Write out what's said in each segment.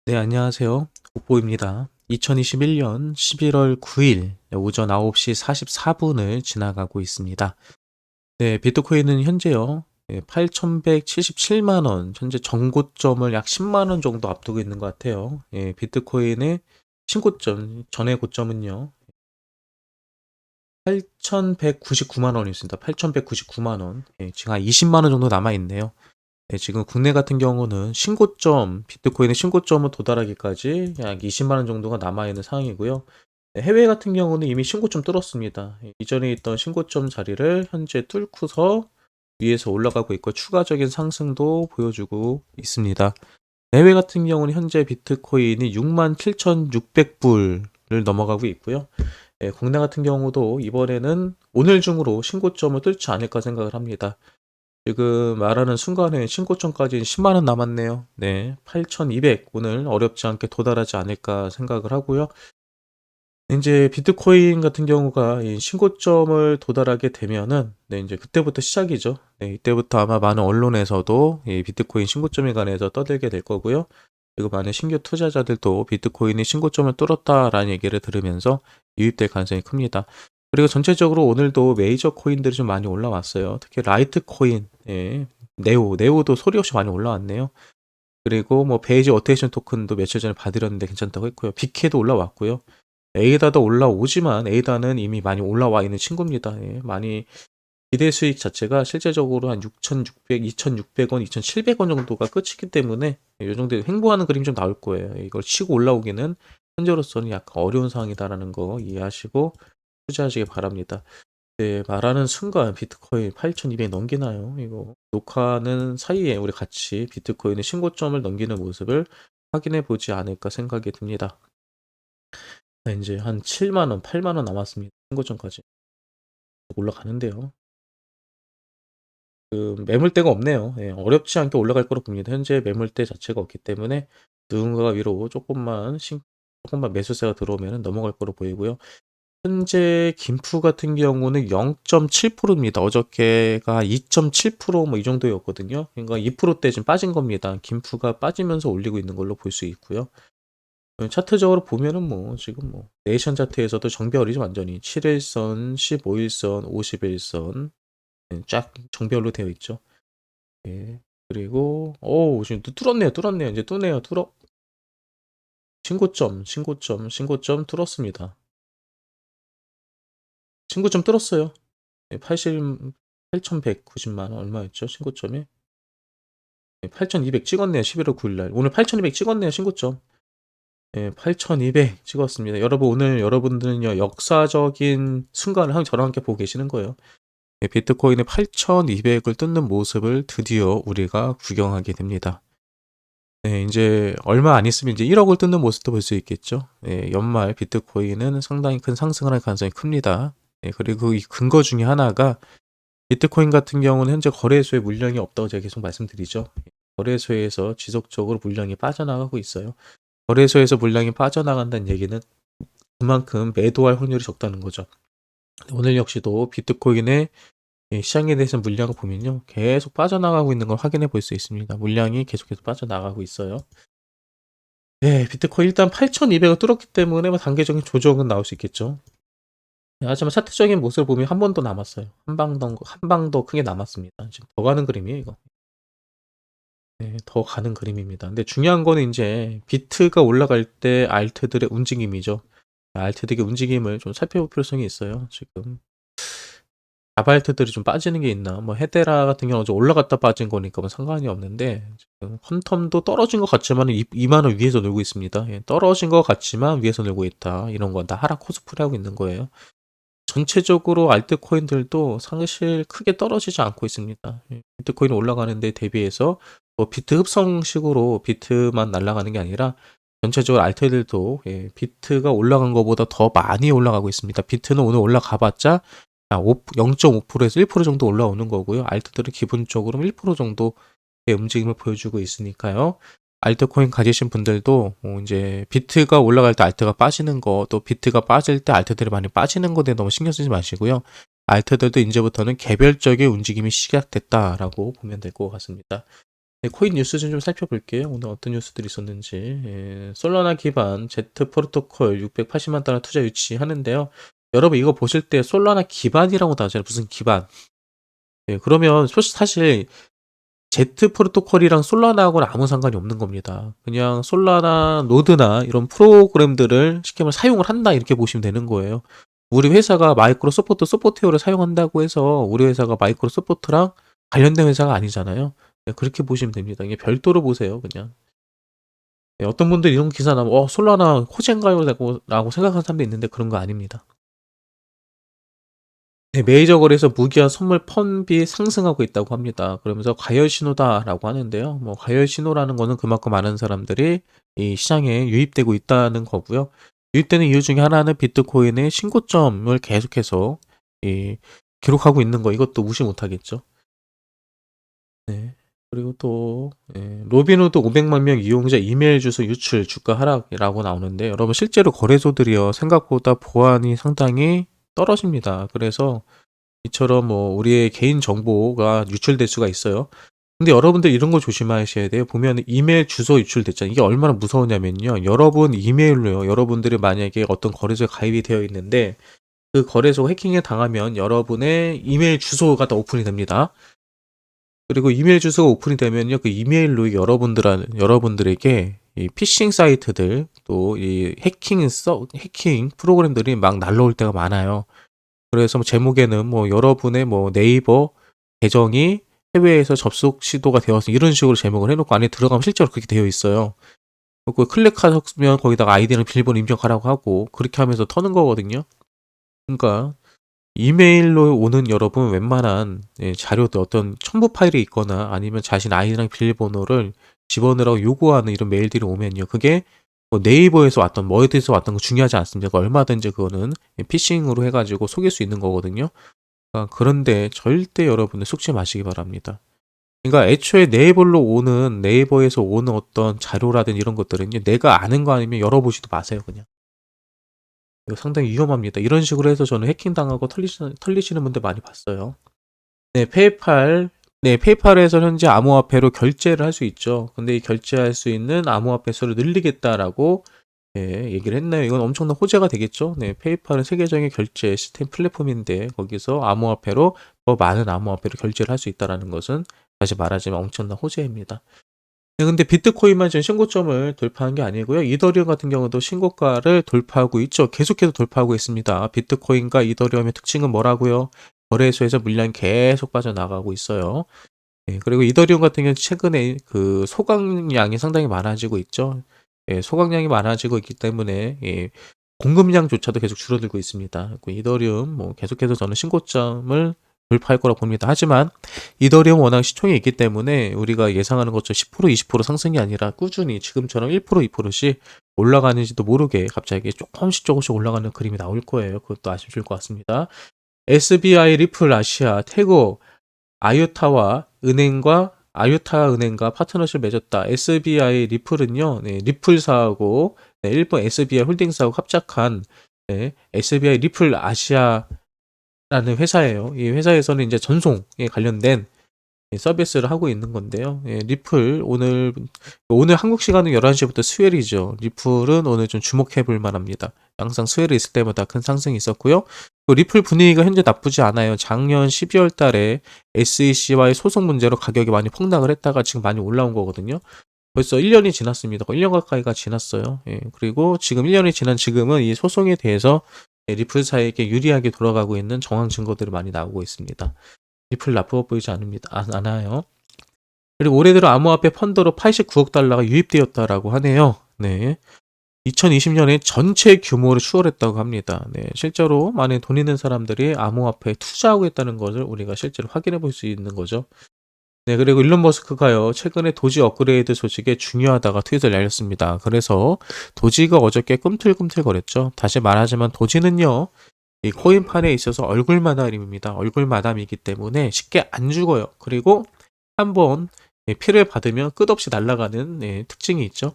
네, 안녕하세요. 옥보입니다. 2021년 11월 9일 오전 9시 44분을 지나가고 있습니다. 네, 비트코인은 현재요. 8,177만 원, 현재 정고점을 약 10만 원 정도 앞두고 있는 것 같아요. 비트코인의 신고점, 전의 고점은요. 8,199만 원이었습니다. 8,199만 원. 지금 한 20만 원 정도 남아 있네요. 네, 지금 국내 같은 경우는 신고점, 비트코인의 신고점을 도달하기까지 약 20만 원 정도가 남아있는 상황이고요. 네, 해외 같은 경우는 이미 신고점 뚫었습니다. 이전에 있던 신고점 자리를 현재 뚫고서 위에서 올라가고 있고 추가적인 상승도 보여주고 있습니다. 해외 같은 경우는 현재 비트코인이 67,600불을 넘어가고 있고요. 국내 같은 경우도 이번에는 오늘 중으로 신고점을 뚫지 않을까 생각을 합니다. 지금 말하는 순간에 신고점까지 10만 원 남았네요. 네, 8,200 오늘 어렵지 않게 도달하지 않을까 생각을 하고요. 이제 비트코인 같은 경우가 이 신고점을 도달하게 되면은 네, 이제 그때부터 시작이죠. 네, 이때부터 아마 많은 언론에서도 이 비트코인 신고점에 관해서 떠들게 될 거고요. 그리고 많은 신규 투자자들도 비트코인이 신고점을 뚫었다라는 얘기를 들으면서 유입될 가능성이 큽니다. 그리고 전체적으로 오늘도 메이저 코인들이 좀 많이 올라왔어요. 특히 라이트 코인, 네오도 소리 없이 많이 올라왔네요. 그리고 뭐 베이지 어테이션 토큰도 며칠 전에 받으렸는데 괜찮다고 했고요. 비케도 올라왔고요. 에이다도 올라오지만 에이다는 이미 많이 올라와 있는 친구입니다. 많이 기대 수익 자체가 실제적으로 한 6,600, 2,600원, 2,700원 정도가 끝이기 때문에 이 정도 횡보하는 그림이 좀 나올 거예요. 이걸 치고 올라오기는 현재로서는 약간 어려운 상황이다라는 거 이해하시고 투자하시기 바랍니다. 네, 말하는 순간 비트코인 8,200 넘기나요? 이거 녹화하는 사이에 우리 같이 비트코인의 신고점을 넘기는 모습을 확인해 보지 않을까 생각이 듭니다. 네, 이제 한 7만 원, 8만 원 남았습니다. 신고점까지 올라가는데요. 그 매물대가 없네요. 어렵지 않게 올라갈 거로 봅니다. 현재 매물대 자체가 없기 때문에 누군가가 위로 조금만 매수세가 들어오면 넘어갈 거로 보이고요. 현재 김프 같은 경우는 0.7%입니다. 어저께가 2.7%뭐 이 정도였거든요. 그러니까 2%대 지금 빠진 겁니다. 김프가 빠지면서 올리고 있는 걸로 볼 수 있고요. 차트적으로 보면은 뭐 지금 뭐 네이션 차트에서도 정배열이죠. 완전히 7일선, 15일선, 51선 쫙 정배열로 되어 있죠. 예. 그리고 지금 뚫었네요. 이제 뚫어. 신고점 뚫었습니다. 신고점 뚫었어요. 8,190만 원 얼마였죠? 신고점이 8,200 찍었네요. 11월 9일 날. 오늘 8,200 찍었네요. 신고점. 8,200 찍었습니다. 여러분 오늘 여러분들은요 역사적인 순간을 저랑 함께 보고 계시는 거예요. 비트코인의 8,200을 뚫는 모습을 드디어 우리가 구경하게 됩니다. 네, 이제 얼마 안 있으면 이제 1억을 뚫는 모습도 볼 수 있겠죠. 연말 비트코인은 상당히 큰 상승을 할 가능성이 큽니다. 그리고 이 근거 중에 하나가 비트코인 같은 경우는 현재 거래소에 물량이 없다고 제가 계속 말씀드리죠. 거래소에서 지속적으로 물량이 빠져나가고 있어요. 거래소에서 물량이 빠져나간다는 얘기는 그만큼 매도할 확률이 적다는 거죠. 오늘 역시도 비트코인의 시장에 대해서 물량을 보면요. 계속 빠져나가고 있는 걸 확인해 볼 수 있습니다. 물량이 계속해서 빠져나가고 있어요. 네, 비트코인 일단 8,200을 뚫었기 때문에 뭐 단계적인 조정은 나올 수 있겠죠. 하지만 차트적인 모습을 보면 한 번 더 남았어요. 한 방 더 크게 남았습니다. 지금 더 가는 그림이에요, 이거. 네, 더 가는 그림입니다. 근데 중요한 거는 이제 비트가 올라갈 때 알트들의 움직임이죠. 알트들의 움직임을 좀 살펴볼 필요성이 있어요. 지금 자바알트들이 좀 빠지는 게 있나? 뭐 헤데라 같은 경우는 좀 올라갔다 빠진 거니까 뭐 상관이 없는데 지금 퀀텀도 떨어진 것 같지만 2만 원 위에서 놀고 있습니다. 떨어진 것 같지만 위에서 놀고 있다. 이런 건 다 하락 코스프레 하고 있는 거예요. 전체적으로 알트코인들도 사실 크게 떨어지지 않고 있습니다. 비트코인 올라가는 데 대비해서 뭐 비트 흡성식으로 비트만 날아가는 게 아니라 전체적으로 알트들도 비트가 올라간 것보다 더 많이 올라가고 있습니다. 비트는 오늘 올라가봤자 0.5%에서 1% 정도 올라오는 거고요. 알트들은 기본적으로 1% 정도의 움직임을 보여주고 있으니까요. 알트코인 가지신 분들도 이제 비트가 올라갈 때 알트가 빠지는 거, 또 비트가 빠질 때 알트들이 많이 빠지는 거에 너무 신경 쓰지 마시고요. 알트들도 이제부터는 개별적인 움직임이 시작됐다라고 보면 될 것 같습니다. 네, 코인 뉴스 좀 살펴볼게요. 오늘 어떤 뉴스들이 있었는지. 예, 솔라나 기반 Z 프로토콜 680만 달러 투자 유치하는데요. 여러분 이거 보실 때 솔라나 기반이라고 나오잖아요. 무슨 기반? 예, 그러면 사실 Z 프로토콜이랑 솔라나하고는 아무 상관이 없는 겁니다. 그냥 솔라나 노드나 이런 프로그램들을 쉽게 말해 사용을 한다 이렇게 보시면 되는 거예요. 우리 회사가 마이크로소프트 소프트웨어를 사용한다고 해서 우리 회사가 마이크로소프트랑 관련된 회사가 아니잖아요. 네, 그렇게 보시면 됩니다. 이게 별도로 보세요, 그냥. 네, 어떤 분들이 이런 기사 나면 솔라나 호재인가요? 라고 생각하는 사람도 있는데 그런 거 아닙니다. 네, 메이저 거래에서 무기한 선물 펀비 상승하고 있다고 합니다. 그러면서 과열 신호다라고 하는데요. 뭐 과열 신호라는 거는 그만큼 많은 사람들이 이 시장에 유입되고 있다는 거고요. 유입되는 이유 중에 하나는 비트코인의 신고점을 계속해서 이 기록하고 있는 거 이것도 무시 못하겠죠. 네. 그리고 또 로빈후드 500만 명 이용자 이메일 주소 유출 주가 하락이라고 나오는데 여러분 실제로 거래소들이요 생각보다 보안이 상당히 떨어집니다. 그래서 이처럼 뭐 우리의 개인 정보가 유출될 수가 있어요. 근데 여러분들 이런 거 조심하셔야 돼요. 보면 이메일 주소 유출됐잖아요. 이게 얼마나 무서우냐면요. 여러분 이메일로요. 여러분들이 만약에 어떤 거래소에 가입이 되어 있는데 그 거래소가 해킹에 당하면 여러분의 이메일 주소가 다 오픈이 됩니다. 그리고 이메일 주소가 오픈이 되면요. 그 이메일로 여러분들에게 이 피싱 사이트들 또 이 해킹 프로그램들이 막 날라올 때가 많아요. 그래서 뭐 제목에는 뭐 여러분의 뭐 네이버 계정이 해외에서 접속 시도가 되어서 이런 식으로 제목을 해놓고 안에 들어가면 실제로 그렇게 되어 있어요. 그 클릭하면 거기다가 아이디랑 비밀번호 입력하라고 하고 그렇게 하면서 터는 거거든요. 그러니까 이메일로 오는 여러분 웬만한 자료들 어떤 첨부 파일이 있거나 아니면 자신 아이디랑 비밀번호를 집어넣으라고 요구하는 이런 메일들이 오면요. 그게 뭐 네이버에서 왔던 뭐 어디서 왔던 거 중요하지 않습니다. 얼마든지 그거는 피싱으로 해가지고 속일 수 있는 거거든요. 그런데 절대 여러분들 속지 마시기 바랍니다. 그러니까 애초에 네이버에서 오는 어떤 자료라든 이런 것들은요. 내가 아는 거 아니면 열어보지도 마세요, 그냥. 이거 상당히 위험합니다. 이런 식으로 해서 저는 해킹당하고 털리시는 분들 많이 봤어요. 네, 페이팔에서 현재 암호화폐로 결제를 할 수 있죠. 근데 이 결제할 수 있는 암호화폐 수를 늘리겠다라고 얘기를 했나요? 이건 엄청난 호재가 되겠죠. 네, 페이팔은 세계적인 결제 시스템 플랫폼인데 거기서 암호화폐로 더 많은 암호화폐로 결제를 할 수 있다는 것은 다시 말하자면 엄청난 호재입니다. 네, 근데 비트코인만 지금 신고점을 돌파한 게 아니고요. 이더리움 같은 경우도 신고가를 돌파하고 있죠. 계속해서 돌파하고 있습니다. 비트코인과 이더리움의 특징은 뭐라고요? 거래소에서 물량이 계속 빠져나가고 있어요. 그리고 이더리움 같은 경우는 최근에 그 소각량이 상당히 많아지고 있죠. 소각량이 많아지고 있기 때문에 공급량조차도 계속 줄어들고 있습니다. 그 이더리움 뭐 계속해서 저는 신고점을 돌파할 거라고 봅니다. 하지만 이더리움 워낙 시총이 있기 때문에 우리가 예상하는 것처럼 10% 20% 상승이 아니라 꾸준히 지금처럼 1% 2%씩 올라가는지도 모르게 갑자기 조금씩 올라가는 그림이 나올 거예요. 그것도 아시면 좋을 것 같습니다. SBI, 리플 아시아, 태고, 아유타 은행과 파트너십을 맺었다. SBI 리플은요, 리플사하고 일본 SBI 홀딩스하고 합작한 SBI 리플 아시아라는 회사예요. 이 회사에서는 이제 전송에 관련된 서비스를 하고 있는 건데요. 리플 오늘 한국 시간은 11시부터 스웰이죠. 리플은 오늘 좀 주목해 볼 만합니다. 항상 스웰이 있을 때마다 큰 상승이 있었고요. 리플 분위기가 현재 나쁘지 않아요. 작년 12월 달에 SEC와의 소송 문제로 가격이 많이 폭락을 했다가 지금 많이 올라온 거거든요. 벌써 1년이 지났습니다. 1년 가까이가 지났어요. 그리고 지금 1년이 지난 지금은 이 소송에 대해서 리플사에게 유리하게 돌아가고 있는 정황 증거들이 많이 나오고 있습니다. 리플 나쁘어 보이지 않아요. 그리고 올해 들어 암호화폐 펀드로 89억 달러가 유입되었다라고 하네요. 네. 2020년에 전체 규모를 추월했다고 합니다. 네, 실제로 많은 돈 있는 사람들이 암호화폐에 투자하고 있다는 것을 우리가 실제로 확인해 볼 수 있는 거죠. 네, 그리고 일론 머스크가요, 최근에 도지 업그레이드 소식에 중요하다가 트윗을 날렸습니다. 그래서 도지가 어저께 꿈틀꿈틀거렸죠. 다시 말하자면 도지는요, 이 코인판에 있어서 얼굴 마담입니다. 얼굴 마담이기 때문에 쉽게 안 죽어요. 그리고 한번 피를 받으면 끝없이 날아가는 특징이 있죠.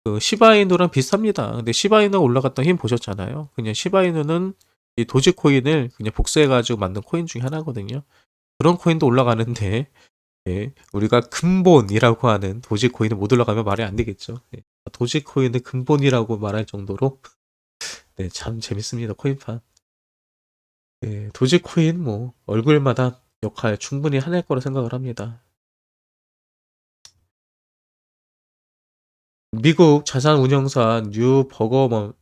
그 시바이누랑 비슷합니다. 근데 시바이누가 올라갔던 힘 보셨잖아요. 그냥 시바이누는 이 도지코인을 그냥 복사해가지고 만든 코인 중에 하나거든요. 그런 코인도 올라가는데 예, 우리가 근본이라고 하는 도지코인은 못 올라가면 말이 안 되겠죠. 예, 도지코인은 근본이라고 말할 정도로 네, 참 재밌습니다. 코인판. 예, 도지코인 뭐 얼굴마다 역할 충분히 해낼 거라 생각을 합니다. 미국 자산운용사 뉴버거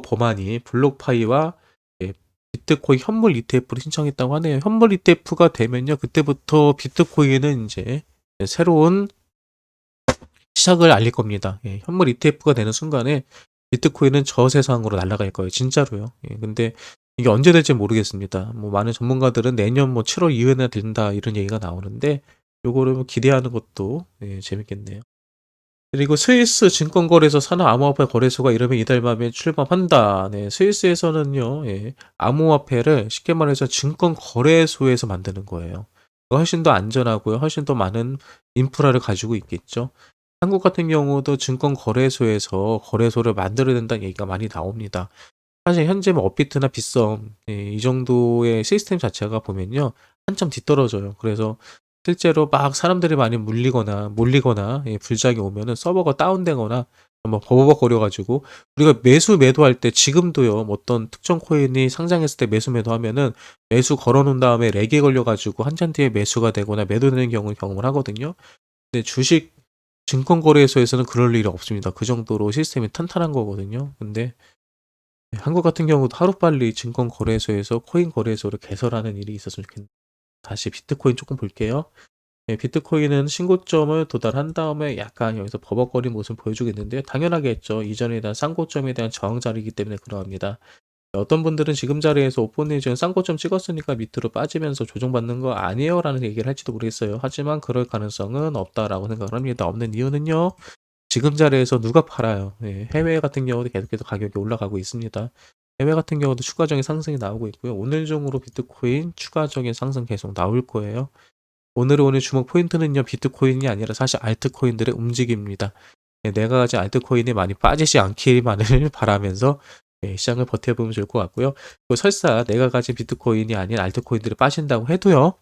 버만이 블록파이와 예, 비트코인 현물 ETF를 신청했다고 하네요. 현물 ETF가 되면요, 그때부터 비트코인은 이제 새로운 시작을 알릴 겁니다. 예, 현물 ETF가 되는 순간에 비트코인은 저 세상으로 날아갈 거예요. 진짜로요. 예, 근데 이게 언제 될지 모르겠습니다. 뭐 많은 전문가들은 내년 뭐 7월 이후에나 된다 이런 얘기가 나오는데 요거를 뭐 기대하는 것도 예, 재밌겠네요. 그리고 스위스 증권거래소 산하 암호화폐 거래소가 이러면 이달 말에 출범한다. 네, 스위스에서는요, 예, 암호화폐를 쉽게 말해서 증권거래소에서 만드는 거예요. 훨씬 더 안전하고요, 훨씬 더 많은 인프라를 가지고 있겠죠. 한국 같은 경우도 증권거래소에서 거래소를 만들어야 된다는 얘기가 많이 나옵니다. 사실 현재 뭐 업비트나 빗썸 이 정도의 시스템 자체가 보면요, 한참 뒤떨어져요. 그래서 실제로 막 사람들이 많이 몰리거나 불작이 오면은 서버가 다운되거나 뭐 버벅거려 가지고 우리가 매수 매도할 때 지금도요, 뭐 어떤 특정 코인이 상장했을 때 매수 매도하면은 매수 걸어 놓은 다음에 렉이 걸려 가지고 한참 뒤에 매수가 되거나 매도되는 경험을 하거든요. 근데 주식 증권거래소에서는 그럴 일이 없습니다. 그 정도로 시스템이 탄탄한 거거든요. 근데 한국 같은 경우도 하루빨리 증권거래소에서 코인 거래소를 개설하는 일이 있었으면 좋겠네요. 다시 비트코인 조금 볼게요. 예, 비트코인은 신고점을 도달한 다음에 약간 여기서 버벅거린 모습을 보여주고 있는데요. 당연하겠죠. 이전에 대한 쌍고점에 대한 저항 자리이기 때문에 그러합니다. 어떤 분들은 지금 자리에서 오픈이 지금 쌍고점 찍었으니까 밑으로 빠지면서 조정받는 거 아니에요? 라는 얘기를 할지도 모르겠어요. 하지만 그럴 가능성은 없다라고 생각을 합니다. 없는 이유는요, 지금 자리에서 누가 팔아요? 예, 해외 같은 경우도 계속해서 가격이 올라가고 있습니다. 해외 같은 경우도 추가적인 상승이 나오고 있고요. 오늘 중으로 비트코인 추가적인 상승 계속 나올 거예요. 오늘 주목 포인트는요, 비트코인이 아니라 사실 알트코인들의 움직임입니다. 예, 내가 가진 알트코인이 많이 빠지지 않기만을 바라면서 예, 시장을 버텨보면 좋을 것 같고요. 또 설사 내가 가진 비트코인이 아닌 알트코인들이 빠진다고 해도요,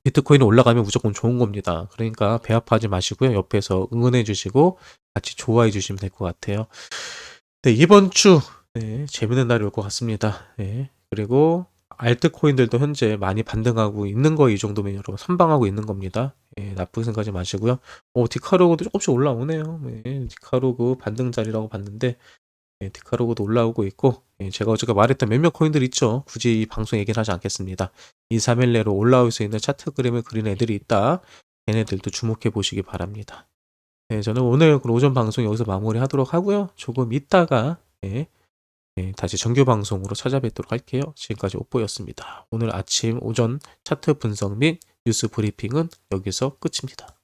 비트코인이 올라가면 무조건 좋은 겁니다. 그러니까 배합하지 마시고요. 옆에서 응원해 주시고 같이 좋아해 주시면 될 것 같아요. 네, 이번 주 네, 재밌는 날이 올 것 같습니다. 네, 그리고 알트코인들도 현재 많이 반등하고 있는 거 이 정도면 여러분 선방하고 있는 겁니다. 예, 나쁘게 생각하지 마시고요. 디카루고도 조금씩 올라오네요. 예, 디카루고 반등 자리라고 봤는데 예, 디카루고도 올라오고 있고 예, 제가 어제가 말했던 몇몇 코인들 있죠. 굳이 이 방송 얘기는 하지 않겠습니다. 2, 3일 내로 올라올 수 있는 차트 그림을 그린 애들이 있다. 걔네들도 주목해 보시기 바랍니다. 네, 저는 오늘 그 오전 방송 여기서 마무리하도록 하고요. 조금 있다가 예, 다시 정규 방송으로 찾아뵙도록 할게요. 지금까지 옥보였습니다. 오늘 아침 오전 차트 분석 및 뉴스 브리핑은 여기서 끝입니다.